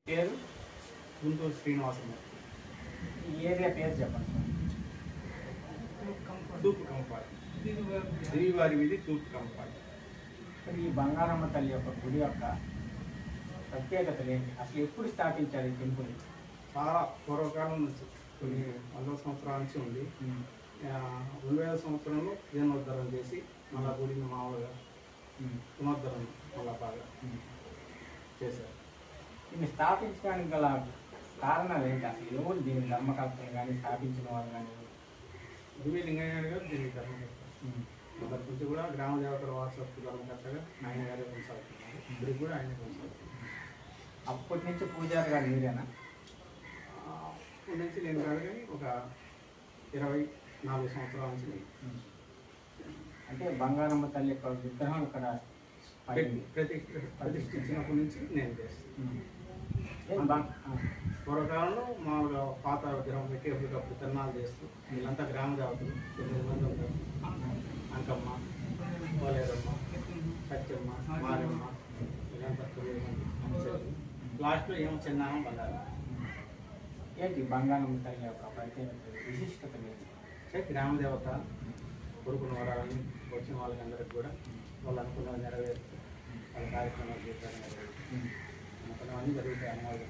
పేరు గుంటూరు శ్రీనివాసమ్మ. ఈ ఏరియా పేరు చెప్పండి సార్. తూర్పు కంపాలి, దివివారి వీధి తూర్పు కంపాలి. ఈ బంగారమ్మ తల్లి యొక్క గుడి యొక్క ప్రత్యేకతలు ఏంటి? అసలు ఎప్పుడు స్థాపించారు ఈ టెంపుల్? చాలా పూర్వకాలం నుంచి, కొన్ని వందల సంవత్సరాల నుంచి ఉంది. 2000 సంవత్సరంలో జీర్ణోద్ధరణ చేసి మళ్ళా గుడిని మామూలుగా పునరుద్ధరణ మళ్ళా బాగా చేశారు. దీన్ని స్థాపించడానికి గల కారణాలు ఏంటి? అసలు ఎవరు దీని ధర్మకర్తలు కానీ స్థాపించిన వాళ్ళు కానీ? దివి లింగయ్య గారు దీనికి ధర్మకర్త. మొదటి నుంచి కూడా గ్రామ దేవతల వారసత్వ ధర్మకర్తగా ఆయన గారే కొనసాగుతున్నారు. ఇప్పటికి కూడా ఆయన కొనసాగుతున్నారు. అప్పటి నుంచి పూజారి గారు మీరేనా? అప్పటి నుంచి నేను కాదు, కానీ ఒక 24 సంవత్సరాల నుంచి నేను. అంటే బంగారమ్మ తల్లి యొక్క విగ్రహం ఇక్కడ ప్రతిష్ఠించినప్పటి నుంచి నేను చేస్తాను. పూర్వకాలంలో మామూలుగా పాత విగ్రహం పెట్టి ఎప్పటికప్పుడు తిరణాలు చేస్తూ వీళ్ళంతా గ్రామ దేవతలు 9 మంది ఉంటారు. అంకమ్మ, పోలేరమ్మ, సత్యమ్మ, మారమ్మ, వీళ్ళంతా 9 మంది అంచెలు. లాస్ట్లో ఏమో చిన్నానం బంగారం. ఏంటి బంగారమ్మ తల్లి యొక్క ప్రత్యేకత విశిష్టత లేదు? గ్రామ దేవత కొడుకున్న వరాలని వచ్చిన వాళ్ళందరికీ కూడా వాళ్ళు అనుకున్నవి నెరవేరుస్తూ వాళ్ళ కార్యక్రమాలు చేస్తారు. అనుకున్నవన్నీ జరుగుతాయి అమ్మవారు.